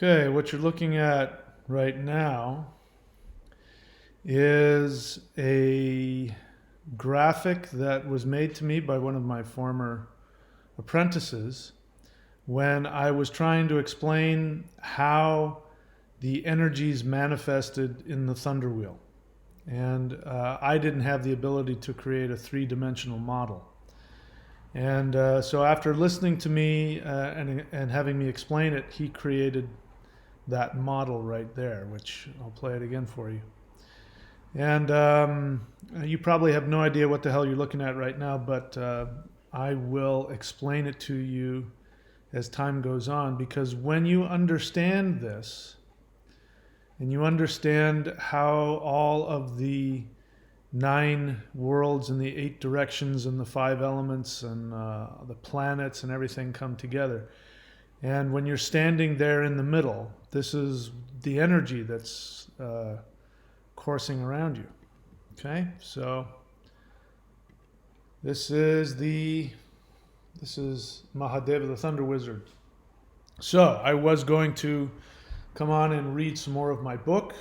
Okay, what you're looking at right now is a graphic that was made to me by one of my former apprentices when I was trying to explain how the energies manifested in the thunder wheel. And I didn't have the ability to create a three-dimensional model. And so after listening to me and having me explain it, he created that model right there, which I'll play it again for you. And you probably have no idea what the hell you're looking at right now, but I will explain it to you as time goes on, because when you understand this and you understand how all of the 9 worlds and the 8 directions and the 5 elements and the planets and everything come together, and when you're standing there in the middle, this is the energy that's coursing around you. Okay, so this is Mahadeva, the Thunder Wizard. So I was going to come on and read some more of my book,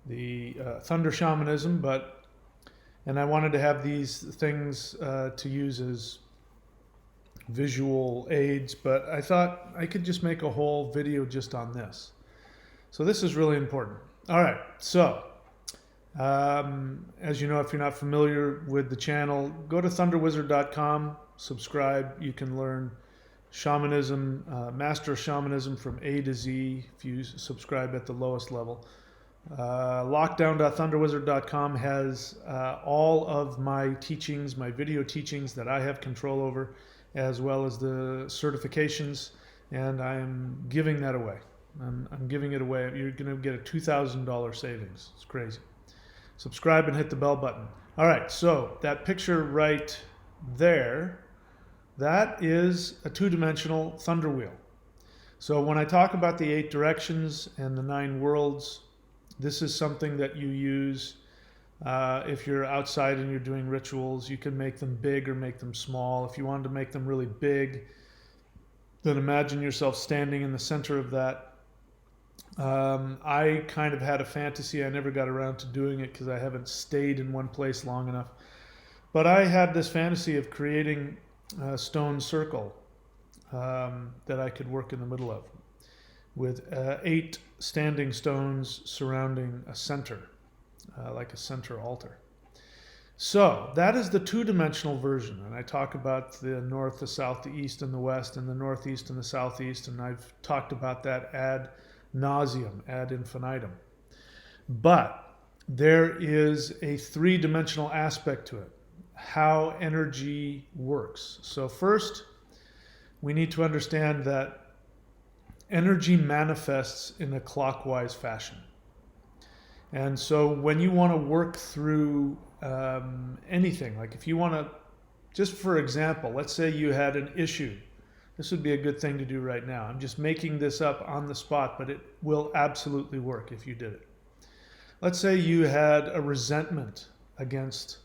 the Thunder Shamanism, and I wanted to have these things to use as visual aids, but I thought I could just make a whole video just on this. So this is really important. All right, so as you know, if you're not familiar with the channel, go to thunderwizard.com, subscribe. You can learn shamanism, master shamanism from A to Z if you subscribe at the lowest level. Lockdown.thunderwizard.com has all of my teachings, my video teachings that I have control over, as well as the certifications, and I'm giving that away. I'm giving it away. You're going to get a $2,000 savings. It's crazy. Subscribe and hit the bell button. All right, so that picture right there, that is a 2-dimensional thunder wheel. So when I talk about the 8 directions and the 9 worlds, this is something that you use if you're outside and you're doing rituals. You can make them big or make them small. If you wanted to make them really big, then imagine yourself standing in the center of that. I kind of had a fantasy. I never got around to doing it because I haven't stayed in one place long enough. But I had this fantasy of creating a stone circle that I could work in the middle of, with 8 standing stones surrounding a center, like a center altar. So that is the 2-dimensional version, and I talk about the north, the south, the east, and the west, and the northeast and the southeast, and I've talked about that ad nauseum, ad infinitum. But there is a 3-dimensional aspect to it, how energy works. So first, we need to understand that energy manifests in a clockwise fashion. And so when you want to work through anything, like if you want to, just for example, let's say you had an issue. This would be a good thing to do right now. I'm just making this up on the spot, but it will absolutely work if you did it. Let's say you had a resentment against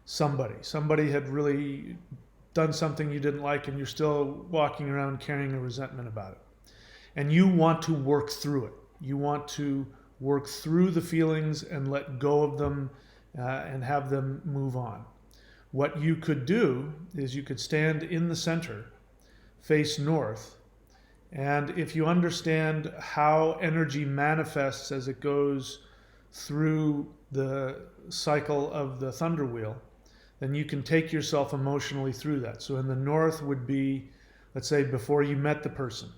somebody. Somebody had really done something you didn't like, and you're still walking around carrying a resentment about it. And you want to work through it. You want to work through the feelings and let go of them and have them move on. What you could do is you could stand in the center, face north, and if you understand how energy manifests as it goes through the cycle of the thunder wheel, then you can take yourself emotionally through that. So in the north would be, let's say, before you met the person.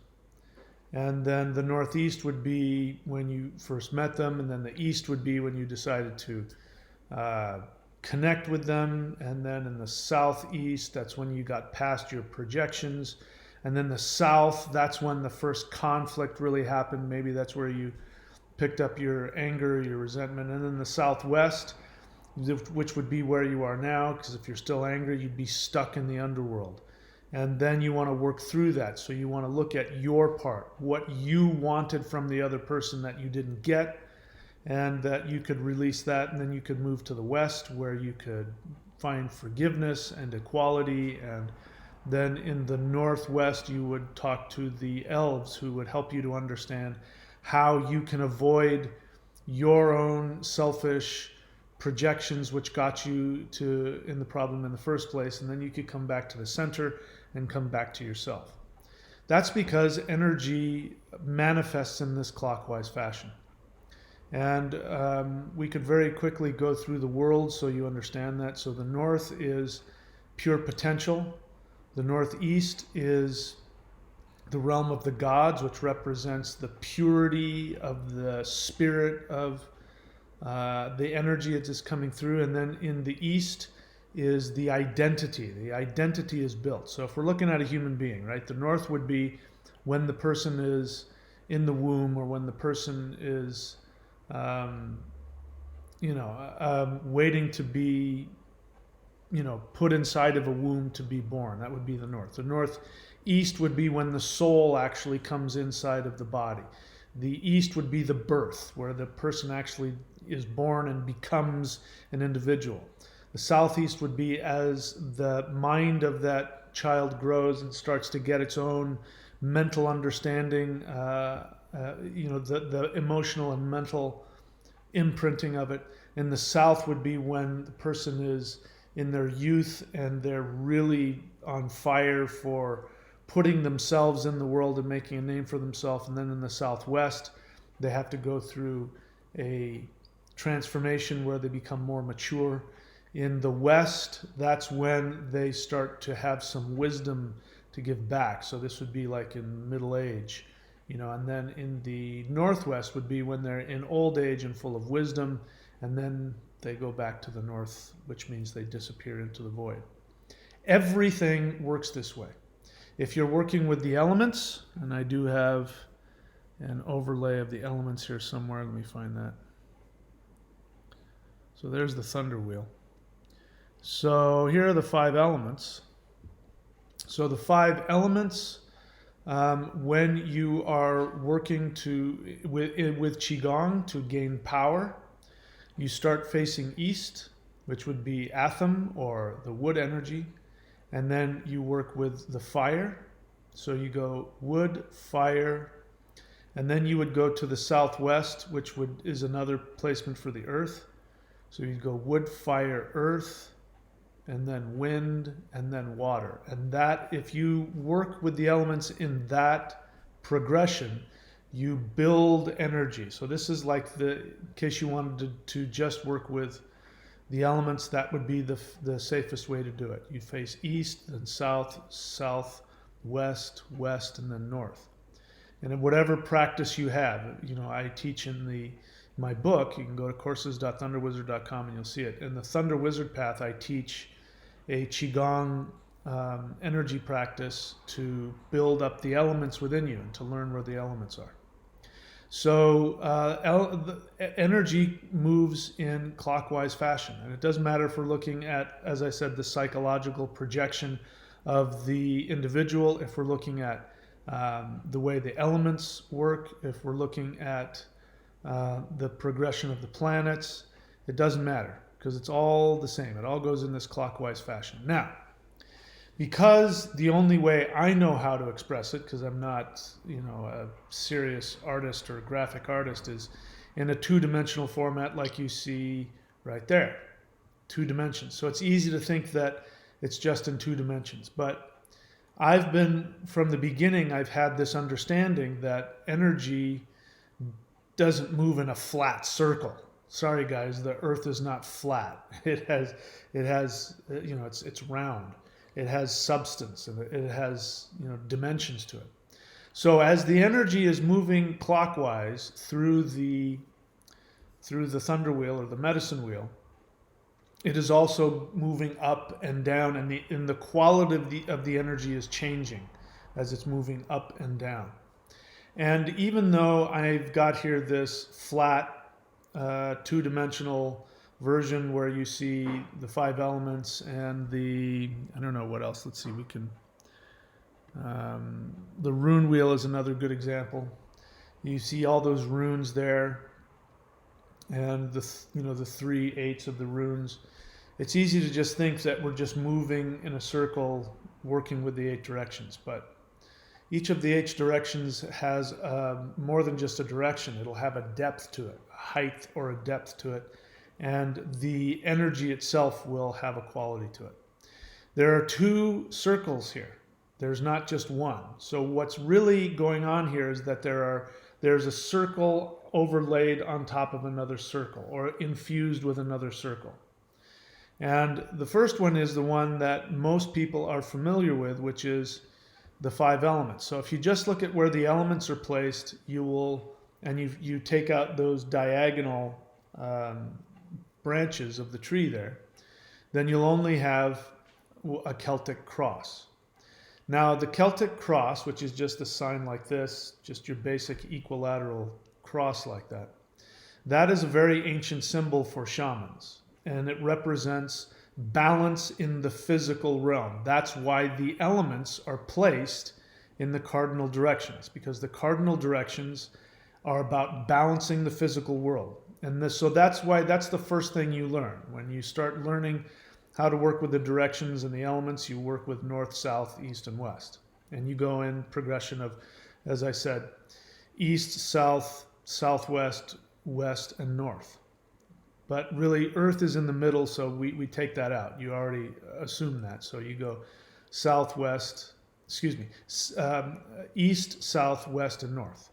And then the northeast would be when you first met them, and then the east would be when you decided to connect with them, and then in the southeast, that's when you got past your projections, and then the south, that's when the first conflict really happened. Maybe that's where you picked up your anger, your resentment, and then the southwest, which would be where you are now, because if you're still angry, you'd be stuck in the underworld. And then you want to work through that. So you want to look at your part, what you wanted from the other person that you didn't get, and that you could release that, and then you could move to the west, where you could find forgiveness and equality and Then in the northwest, you would talk to the elves, who would help you to understand how you can avoid your own selfish projections which got you to in the problem in the first place, and then you could come back to the center and come back to yourself. That's because energy manifests in this clockwise fashion. And we could very quickly go through the world so you understand that. So the north is pure potential. The northeast is the realm of the gods, which represents the purity of the spirit of the energy that is coming through. And then in the east is the identity. The identity is built. So if we're looking at a human being, right, the north would be when the person is in the womb, or when the person is, waiting to be, put inside of a womb to be born. That would be the north. The northeast would be when the soul actually comes inside of the body. The east would be the birth, where the person actually is born and becomes an individual. The southeast would be as the mind of that child grows and starts to get its own mental understanding, the emotional and mental imprinting of it. And the south would be when the person is in their youth and they're really on fire for putting themselves in the world and making a name for themselves. And then in the southwest, they have to go through a transformation where they become more mature. In the west, that's when they start to have some wisdom to give back. So this would be like in middle age, and then in the northwest would be when they're in old age and full of wisdom, and then they go back to the north, which means they disappear into the void. Everything works this way. If you're working with the elements, and I do have an overlay of the elements here somewhere, let me find that. So there's the thunder wheel. So here are the 5 elements. So the 5 elements, when you are working with qigong to gain power, you start facing east, which would be Atham, or the wood energy, and then you work with the fire. So you go wood, fire, and then you would go to the southwest, which is another placement for the earth. So you go wood, fire, earth, and then wind, and then water. And that, if you work with the elements in that progression, you build energy. So this is like in case you wanted to just work with the elements, that would be the safest way to do it. You face east, then south, south, west, west, and then north. And in whatever practice you have, I teach in my book, you can go to courses.thunderwizard.com and you'll see it. In the Thunder Wizard Path, I teach a qigong energy practice to build up the elements within you and to learn where the elements are. So energy moves in clockwise fashion, and it doesn't matter if we're looking at, as I said, the psychological projection of the individual, if we're looking at the way the elements work, if we're looking at the progression of the planets. It doesn't matter, because it's all the same. It all goes in this clockwise fashion. Now, because the only way I know how to express it, because I'm not, a serious artist or a graphic artist, is in a 2-dimensional format like you see right there. 2 dimensions. So it's easy to think that it's just in 2 dimensions. But from the beginning, I've had this understanding that energy doesn't move in a flat circle. Sorry guys, the earth is not flat. It has it's round. It has substance, and it has, dimensions to it. So as the energy is moving clockwise through the thunder wheel or the medicine wheel, it is also moving up and down, and the quality of the energy is changing as it's moving up and down. And even though I've got here this flat 2-dimensional version where you see the 5 elements and I don't know what else. Let's see, the rune wheel is another good example. You see all those runes there, and the 3/8 of the runes. It's easy to just think that we're just moving in a circle working with the 8 directions. But each of the 8 directions has more than just a direction. It'll have a depth to it, a height or a depth to it, and the energy itself will have a quality to it. There are 2 circles here. There's not just one. So what's really going on here is that there's a circle overlaid on top of another circle, or infused with another circle. And the first one is the one that most people are familiar with, which is the 5 elements. So if you just look at where the elements are placed, you take out those diagonal branches of the tree there, then you'll only have a Celtic cross. Now the Celtic cross, which is just a sign like this, just your basic equilateral cross like that, that is a very ancient symbol for shamans, and it represents balance in the physical realm. That's why the elements are placed in the cardinal directions, because the cardinal directions are about balancing the physical world. And so that's why that's the first thing you learn. When you start learning how to work with the directions and the elements, you work with north, south, east, and west. And you go in progression of, as I said, east, south, southwest, west, and north. But really, earth is in the middle, so we take that out. You already assume that. So you go east, south, west, and north.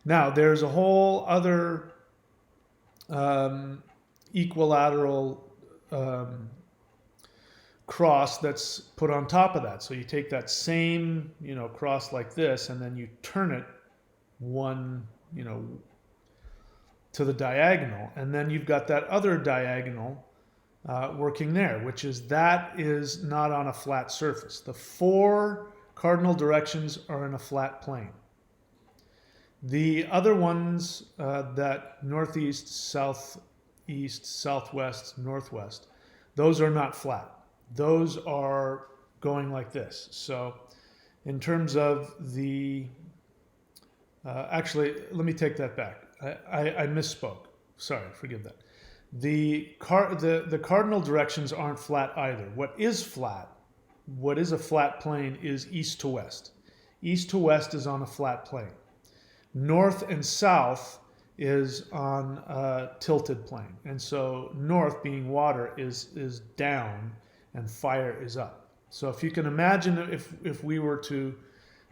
Now, there's a whole other equilateral cross that's put on top of that. So you take that same, cross like this, and then you turn it one, to the diagonal, and then you've got that other diagonal working there, which is not on a flat surface. The 4 cardinal directions are in a flat plane. The other ones, that northeast, southeast, southwest, northwest, those are not flat. Those are going like this. So in terms of the, actually, let me take that back. I misspoke. Sorry, forgive that. The cardinal directions aren't flat either. What is a flat plane is east to west. East to west is on a flat plane. North and south is on a tilted plane. And so north, being water, is down and fire is up. So if you can imagine, if we were to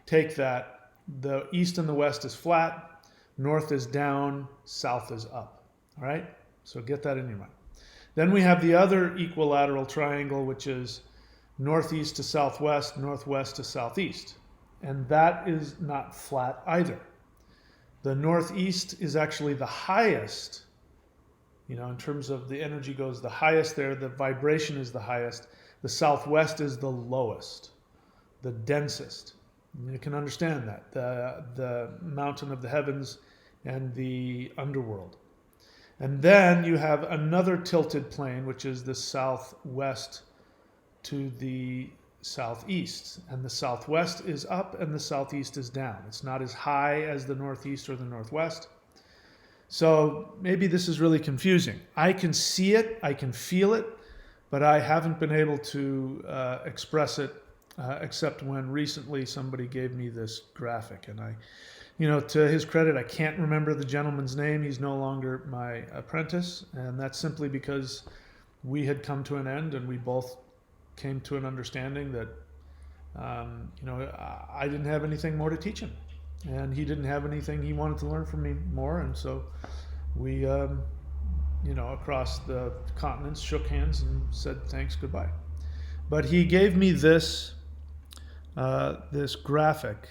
take that, the east and the west is flat, north is down, south is up. All right? So get that in your mind. Then we have the other equilateral triangle, which is northeast to southwest, northwest to southeast. And that is not flat either. The northeast is actually the highest, in terms of the energy goes the highest there, the vibration is the highest. The southwest is the lowest, the densest. You can understand that, the mountain of the heavens and the underworld. And then you have another tilted plane, which is the southwest to the southeast. And the southwest is up and the southeast is down. It's not as high as the northeast or the northwest. So maybe this is really confusing. I can see it, I can feel it, but I haven't been able to express it except when recently somebody gave me this graphic. And to his credit, I can't remember the gentleman's name. He's no longer my apprentice. And that's simply because we had come to an end and we both came to an understanding that, I didn't have anything more to teach him. And he didn't have anything he wanted to learn from me more. And so we, across the continents, shook hands and said thanks, goodbye. But he gave me this graphic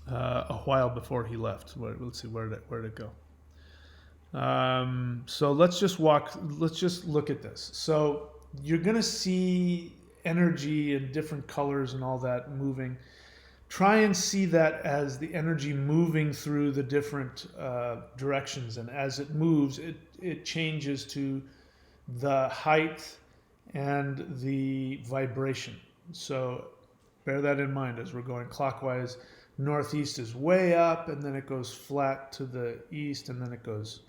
a while before he left. Let's see, where did it go? So let's just look at this. So you're going to see energy in different colors and all that moving. Try and see that as the energy moving through the different directions. And as it moves, it changes to the height and the vibration. So bear that in mind as we're going clockwise. Northeast is way up, and then it goes flat to the east, and then it goes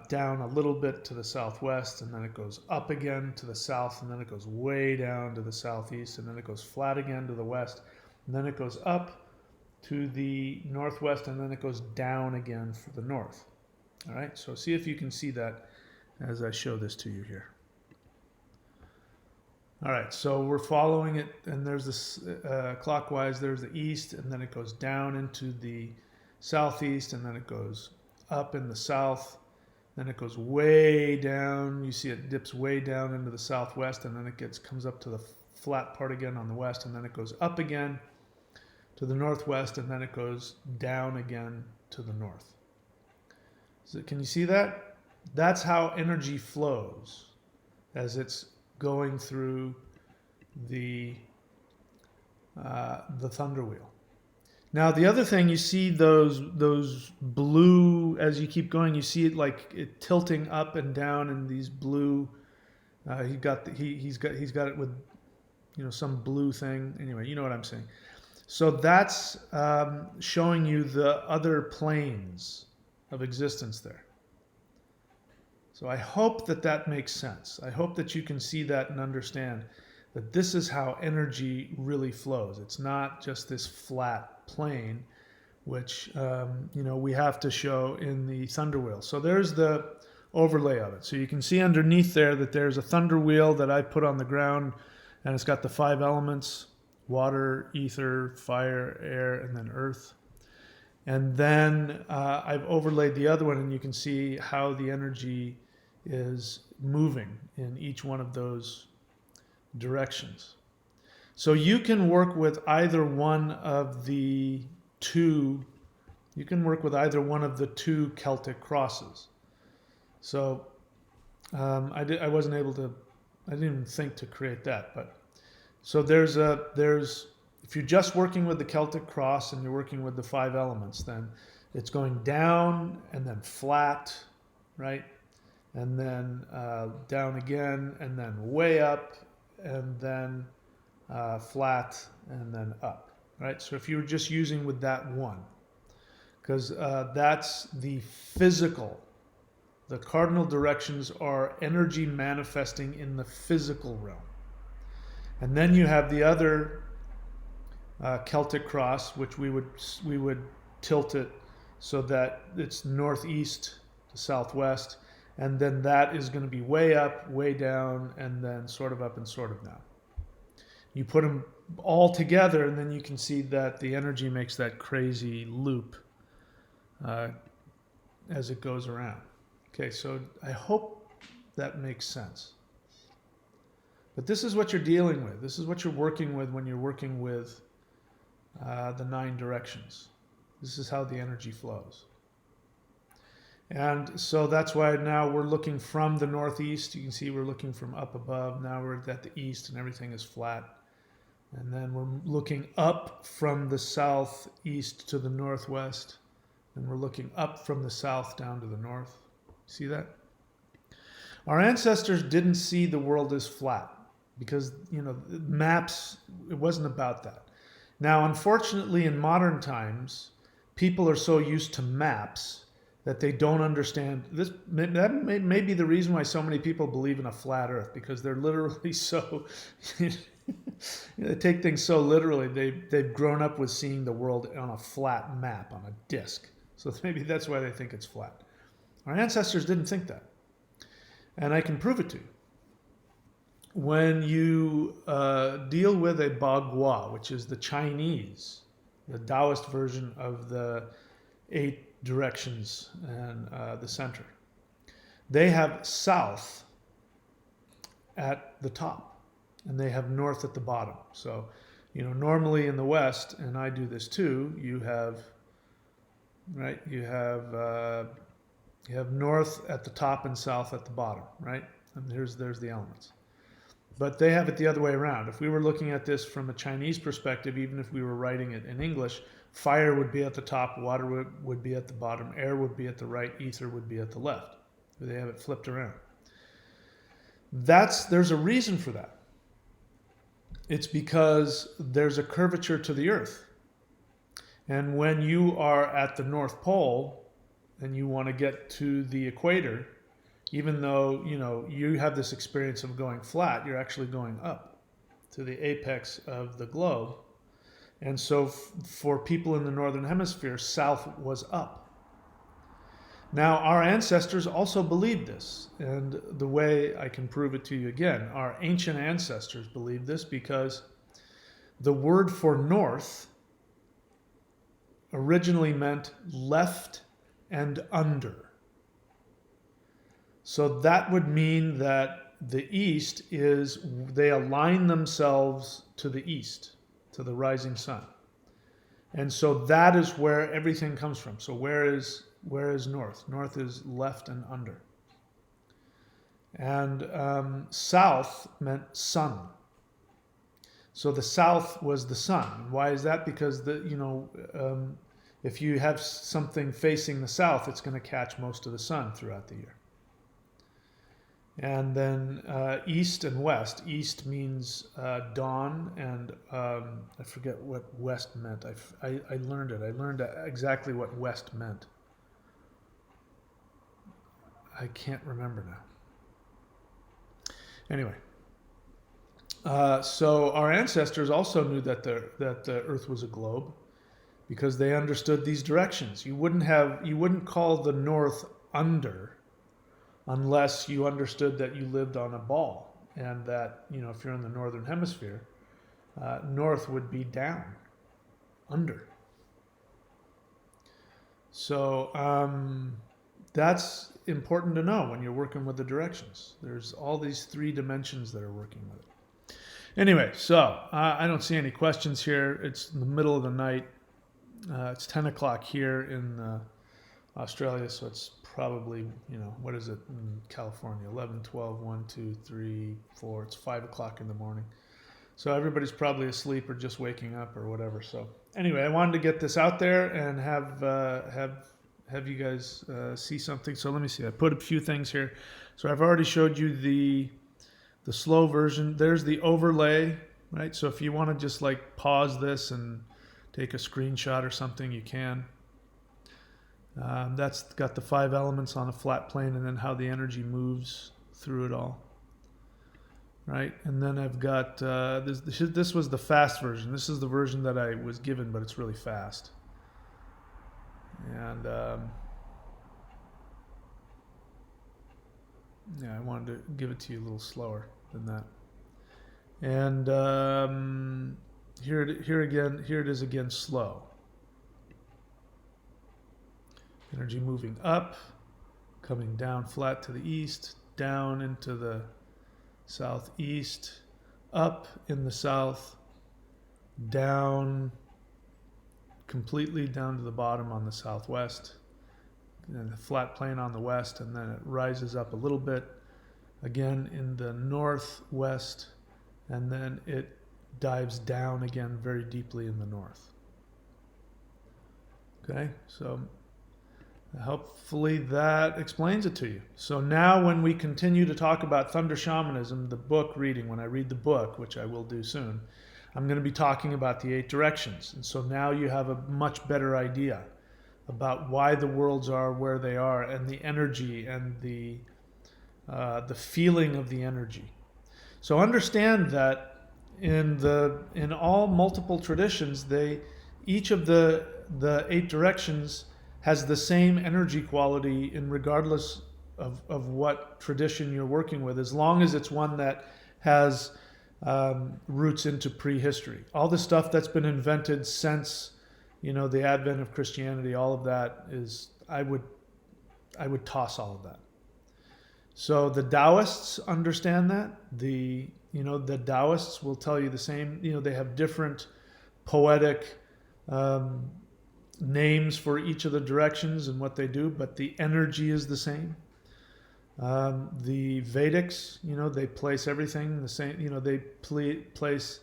down a little bit to the southwest, and then it goes up again to the south, and then it goes way down to the southeast, and then it goes flat again to the west, and then it goes up to the northwest, and then it goes down again for the north. All right, so see if you can see that as I show this to you here. All right, so we're following it, and there's this clockwise, there's the east, and then it goes down into the southeast, and then it goes up in the south, then it goes way down, you see it dips way down into the southwest, and then it comes up to the flat part again on the west, and then it goes up again to the northwest, and then it goes down again to the north. So can you see that? That's how energy flows as it's going through the thunder wheel. Now the other thing, you see those blue, as you keep going, you see it like it tilting up and down in these blue. He's got it with, you know, some blue thing. Anyway, you know what I'm saying. So that's showing you the other planes of existence there. So I hope that that makes sense. I hope that you can see that and understand that this is how energy really flows. It's not just this flat plane, which you know, we have to show in the thunder wheel. So there's the overlay of it. So you can see underneath there that there's a thunder wheel that I put on the ground, and it's got the 5 elements: water, ether, fire, air, and then earth. And then I've overlaid the other one, and you can see how the energy is moving in each one of those directions. So you can work with either one of the two. You can work with either one of the two Celtic crosses. So I wasn't able to. I didn't even think to create that. But so there's if you're just working with the Celtic cross and you're working with the 5 elements, then it's going down and then flat, right? And then down again, and then way up, and then flat, and then up, right? So if you were just using with that one, because that's the physical. The cardinal directions are energy manifesting in the physical realm. And then you have the other Celtic cross, which we would tilt it so that it's northeast to southwest, and then that is going to be way up, way down, and then sort of up and sort of down. You put them all together, and then you can see that the energy makes that crazy loop as it goes around. Okay, so I hope that makes sense. But this is what you're dealing with. This is what you're working with when you're working with the 9 directions. This is how the energy flows. And so that's why now we're looking from the northeast. You can see we're looking from up above. Now we're at the east and everything is flat. And then we're looking up from the southeast to the northwest. And we're looking up from the south down to the north. See that? Our ancestors didn't see the world as flat because, you know, maps, it wasn't about that. Now, unfortunately, in modern times, people are so used to maps that they don't understand this. That may be the reason why so many people believe in a flat earth, because they're literally so, they take things so literally. They've grown up with seeing the world on a flat map, on a disc. So maybe that's why they think it's flat. Our ancestors didn't think that. And I can prove it to you. When you deal with a Bagua, which is the Chinese, the Taoist version of the 8 directions and the center, they have south at the top and they have north at the bottom. So, you know, normally in the West, and I do this too, you have, right, you have north at the top and south at the bottom, right? And there's the elements. But they have it the other way around. If we were looking at this from a Chinese perspective, even if we were writing it in English, fire would be at the top, water would be at the bottom, air would be at the right, ether would be at the left. They have it flipped around. There's a reason for that. It's because there's a curvature to the earth. And when you are at the North Pole, and you want to get to the equator, even though you have this experience of going flat, you're actually going up to the apex of the globe. And so for people in the northern hemisphere, south was up. Now, our ancestors also believed this, and the way I can prove it to you again, our ancient ancestors believed this because the word for north originally meant left and under. So that would mean that the east is, they align themselves to the east, to the rising sun. And so that is where everything comes from. So where is north? North is left and under. And south meant sun. So the south was the sun. Why is that? Because if you have something facing the south, it's going to catch most of the sun throughout the year. And then east and west. East means dawn, and I forget what west meant. I learned it. I learned exactly what west meant. I can't remember now. Anyway, so our ancestors also knew that the Earth was a globe because they understood these directions. You wouldn't call the north under unless you understood that you lived on a ball, and that if you're in the northern hemisphere, north would be down, under. So that's important to know when you're working with the directions. There's all these 3 dimensions that are working with it. Anyway, so I don't see any questions here. It's in the middle of the night. It's 10 o'clock here in Australia, so it's probably, what is it in California? 11, 12, 1, 2, 3, 4. It's 5 o'clock in the morning. So everybody's probably asleep or just waking up or whatever. So anyway, I wanted to get this out there and have you guys see something. So let me see. I put a few things here. So I've already showed you the slow version. There's the overlay, right? So if you want to just like pause this and take a screenshot or something, you can. That's got the 5 elements on a flat plane and then how the energy moves through it all. Right? And then I've got, this was the fast version. This is the version that I was given, but it's really fast. And yeah, I wanted to give it to you a little slower than that. And here it is again, slow. Energy moving up, coming down flat to the east, down into the southeast, up in the south, down completely down to the bottom on the southwest, and the flat plane on the west, and then it rises up a little bit again in the northwest, and then it dives down again very deeply in the north. Okay, so hopefully that explains it to you. So now when we continue to talk about Thunder Shamanism, the book reading, when I read the book, which I will do soon, I'm going to be talking about the 8 directions. And so now you have a much better idea about why the worlds are where they are, and the energy and the feeling of the energy. So understand that in all multiple traditions, each of the 8 directions has the same energy quality in regardless of what tradition you're working with, as long as it's one that has roots into prehistory. All the stuff that's been invented since the advent of Christianity, all of that is, I would toss all of that. So the Taoists understand that. The Taoists will tell you the same. They have different poetic names for each of the directions and what they do, but the energy is the same. The Vedics, they place everything the same. They place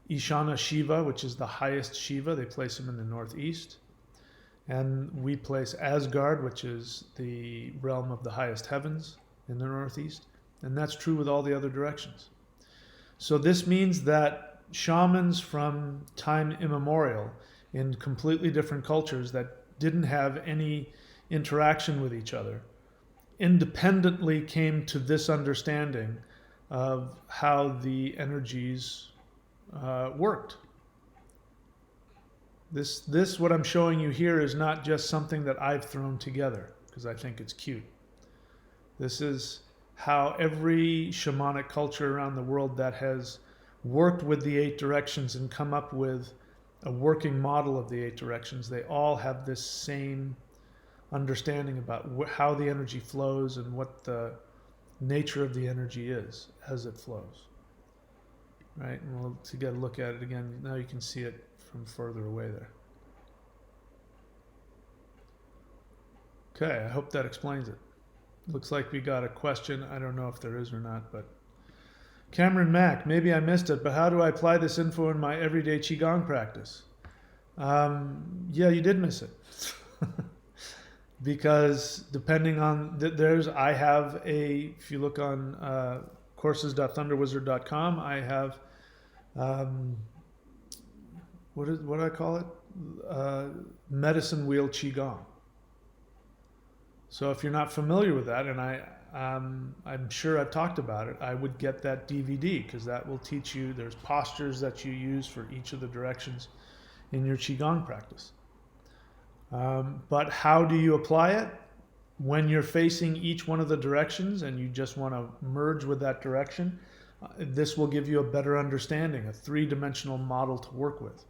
Ishana Shiva, which is the highest Shiva. They place him in the northeast. And we place Asgard, which is the realm of the highest heavens, in the northeast. And that's true with all the other directions. So this means that shamans from time immemorial, in completely different cultures that didn't have any interaction with each other, independently came to this understanding of how the energies worked. This what I'm showing you here is not just something that I've thrown together because I think it's cute. This is how every shamanic culture around the world that has worked with the 8 directions and come up with a working model of the 8 directions, they all have this same understanding about how the energy flows and what the nature of the energy is as it flows. Right? And we'll to get a look at it again. Now you can see it from further away there. Okay, I hope that explains it. Looks like we got a question. I don't know if there is or not, but Cameron Mack, maybe I missed it, but how do I apply this info in my everyday qigong practice? Yeah, you did miss it. Because depending on I have a, if you look on courses.thunderwizard.com, I have what do I call it? Medicine wheel qigong. So if you're not familiar with that, and I'm sure I've talked about it, I would get that DVD because that will teach you. There's postures that you use for each of the directions in your qigong practice. But how do you apply it? When you're facing each one of the directions and you just want to merge with that direction, this will give you a better understanding, a 3-dimensional model to work with.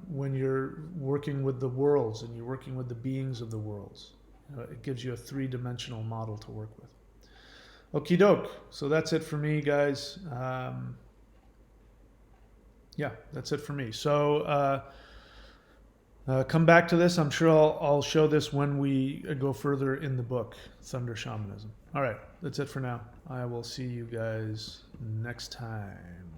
When you're working with the worlds and you're working with the beings of the worlds, it gives you a 3-dimensional model to work with. Okie doke. So that's it for me, guys. Yeah, that's it for me. So come back to this. I'm sure I'll show this when we go further in the book, Thunder Shamanism. All right, that's it for now. I will see you guys next time.